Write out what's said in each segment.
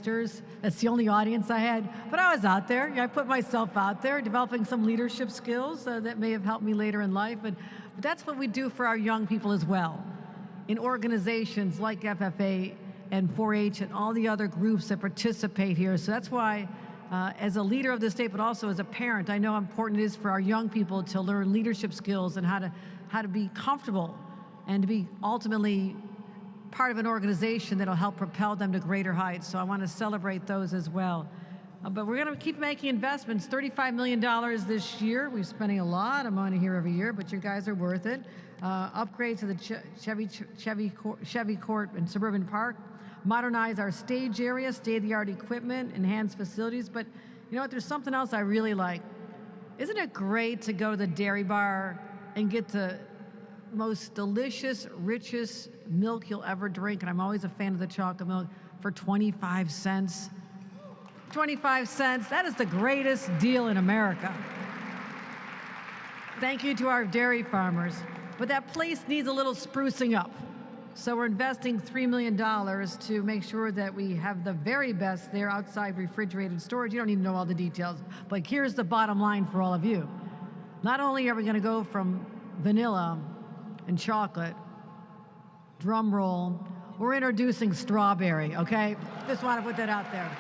youngsters. That's the only audience I had. But I was out there. I put myself out there, developing some leadership skills that may have helped me later in life. But that's what we do for our young people as well, in organizations like FFA and 4-H and all the other groups that participate here. So that's why, as a leader of the state, but also as a parent, I know how important it is for our young people to learn leadership skills and how to be comfortable and to be ultimately part of an organization that'll help propel them to greater heights. So I want to celebrate those as well. But we're going to keep making investments. $35 million this year. We're spending a lot of money here every year, but you guys are worth it. Upgrade to the Chevy Court and Suburban Park. Modernize our stage area, state-of-the-art equipment, enhance facilities. But you know what? There's something else I really like. Isn't it great to go to the dairy bar and get the most delicious, richest milk you'll ever drink? And I'm always a fan of the chocolate milk for 25 cents. 25 cents, that is the greatest deal in America. Thank you to our dairy farmers. But that place needs a little sprucing up. So we're investing $3 million to make sure that we have the very best there outside refrigerated storage. You don't need to know all the details, but here's the bottom line for all of you. Not only are we going to go from vanilla and chocolate, drum roll, we're introducing strawberry, okay? Just want to put that out there.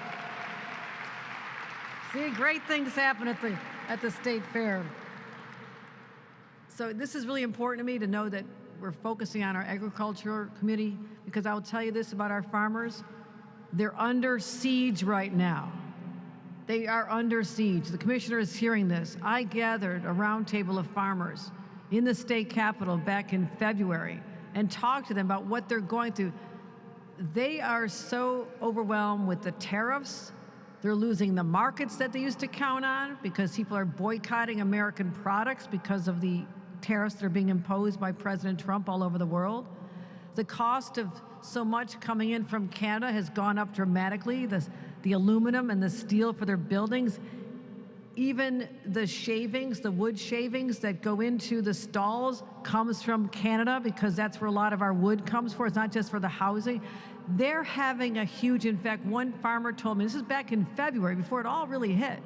See, great things happen at the state fair. So this is really important to me to know that we're focusing on our agriculture committee, because I'll tell you this about our farmers. They're under siege right now. They are under siege. The commissioner is hearing this. I gathered a roundtable of farmers in the state capitol back in February and talked to them about what they're going through. They are so overwhelmed with the tariffs. They're losing the markets that they used to count on because people are boycotting American products because of the tariffs that are being imposed by President Trump all over the world. The cost of so much coming in from Canada has gone up dramatically. The aluminum and the steel for their buildings, even the shavings, the wood shavings that go into the stalls comes from Canada because that's where a lot of our wood comes for. It's not just for the housing. They're having a huge, in fact, one farmer told me, this is back in February, before it all really hit,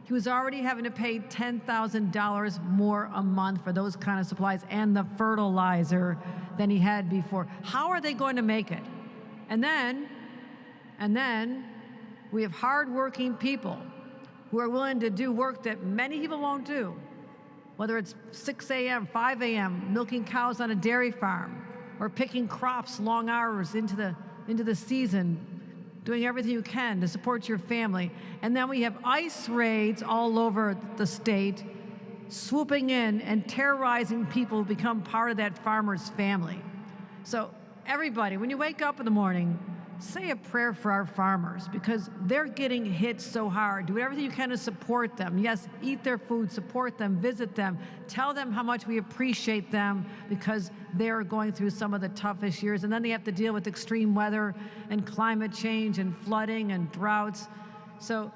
he was already having to pay $10,000 more a month for those kind of supplies and the fertilizer than he had before. How are they going to make it? And then we have hardworking people who are willing to do work that many people won't do, whether it's 6 a.m., 5 a.m., milking cows on a dairy farm, or picking crops long hours into the season, doing everything you can to support your family. And then we have ICE raids all over the state, swooping in and terrorizing people who become part of that farmer's family. So everybody, when you wake up in the morning, say a prayer for our farmers, because they're getting hit so hard. Do everything you can to support them. Yes, eat their food, support them, visit them, tell them how much we appreciate them, because they're going through some of the toughest years. And then they have to deal with extreme weather and climate change and flooding and droughts. So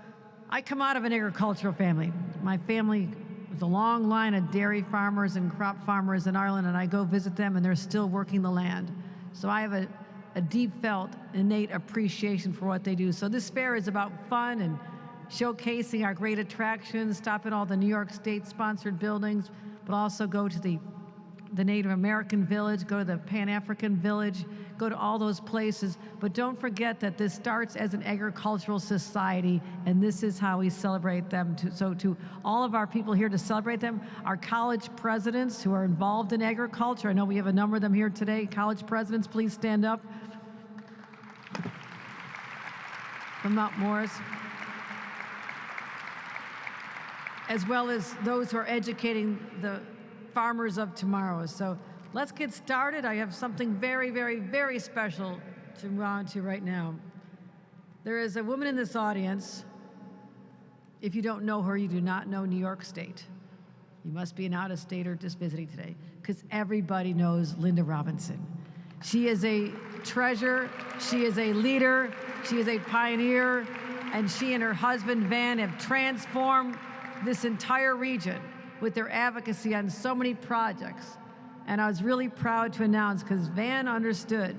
I come out of an agricultural family. My family was a long line of dairy farmers and crop farmers in Ireland, and I go visit them, and they're still working the land. So I have a deep felt, innate appreciation for what they do. So this fair is about fun and showcasing our great attractions, stop at all the New York State-sponsored buildings, but also go to the Native American village, go to the Pan-African village, go to all those places. But don't forget that this starts as an agricultural society, and this is how we celebrate them. So to all of our people here to celebrate them, our college presidents who are involved in agriculture, I know we have a number of them here today. College presidents, please stand up. From Mount Morris. As well as those who are educating the farmers of tomorrow. So let's get started. I have something very, very, very special to move on to right now. There is a woman in this audience. If you don't know her, you do not know New York State. You must be an out-of-stater just visiting today, because everybody knows Linda Robinson. She is a treasure, she is a leader, she is a pioneer, and she and her husband, Van, have transformed this entire region with their advocacy on so many projects. And I was really proud to announce, because Van understood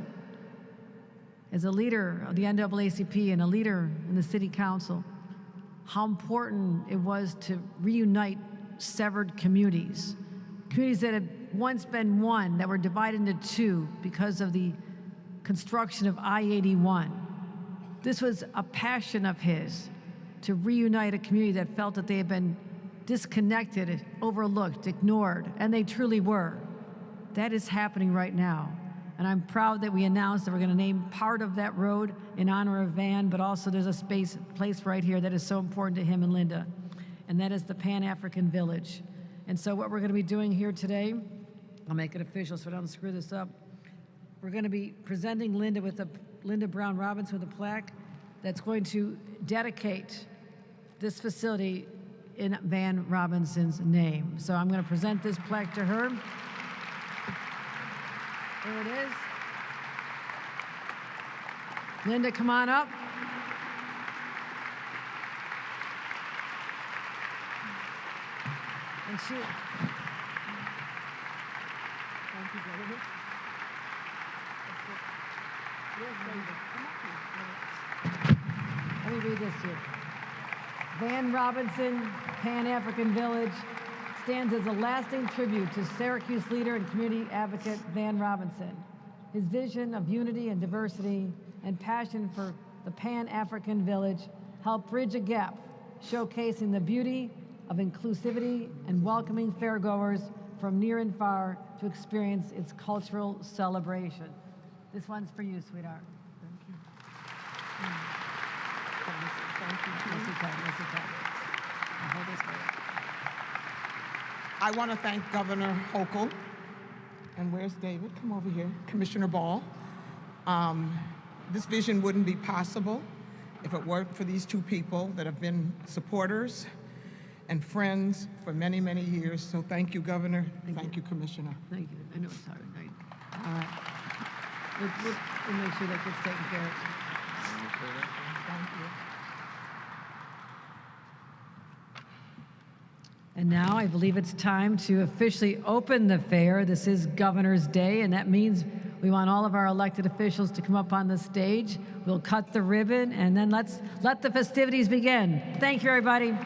as a leader of the NAACP and a leader in the city council, how important it was to reunite severed communities that had once been one, that were divided into two because of the construction of I-81. This was a passion of his, to reunite a community that felt that they had been disconnected, overlooked, ignored, and they truly were. That is happening right now. And I'm proud that we announced that we're going to name part of that road in honor of Van, but also there's a place right here that is so important to him and Linda, and that is the Pan-African Village. And so what we're going to be doing here today, I'll make it official so I don't screw this up. We're going to be presenting Linda Brown Robinson with a plaque that's going to dedicate this facility in Van Robinson's name. So I'm going to present this plaque to her. There it is. Linda, come on up. And she. Thank you, David. Let me read this here. Van Robinson, Pan-African Village, stands as a lasting tribute to Syracuse leader and community advocate Van Robinson. His vision of unity and diversity and passion for the Pan-African Village helped bridge a gap, showcasing the beauty of inclusivity and welcoming fairgoers from near and far to experience its cultural celebration. This one's for you, sweetheart. Thank you. Thank you. I want to thank Governor Hochul, and where's David? Come over here. Commissioner Ball. This vision wouldn't be possible if it weren't for these two people that have been supporters and friends for many, many years. So thank you, Governor. Thank you, Commissioner. Thank you. I know it's hard, right? All right. We'll make sure that gets taken care of. Thank you. And now I believe it's time to officially open the fair. This is Governor's Day, and that means we want all of our elected officials to come up on the stage. We'll cut the ribbon, and then let's let the festivities begin. Thank you, everybody.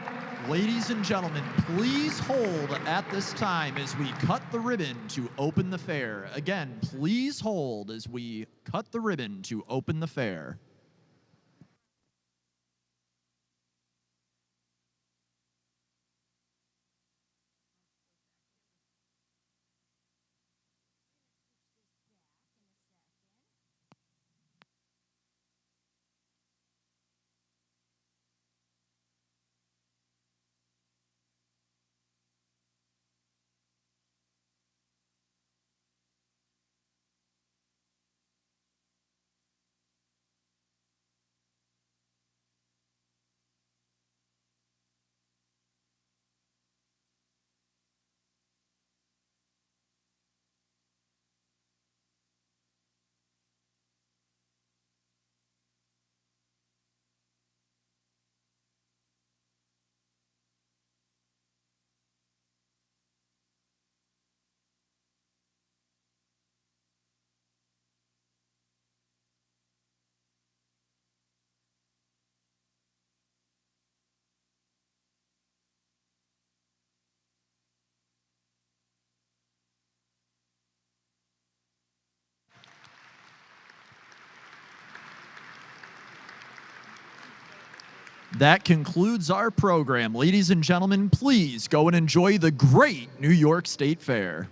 Ladies and gentlemen, please hold at this time as we cut the ribbon to open the fair. Again, please hold as we cut the ribbon to open the fair. That concludes our program. Ladies and gentlemen, please go and enjoy the great New York State Fair.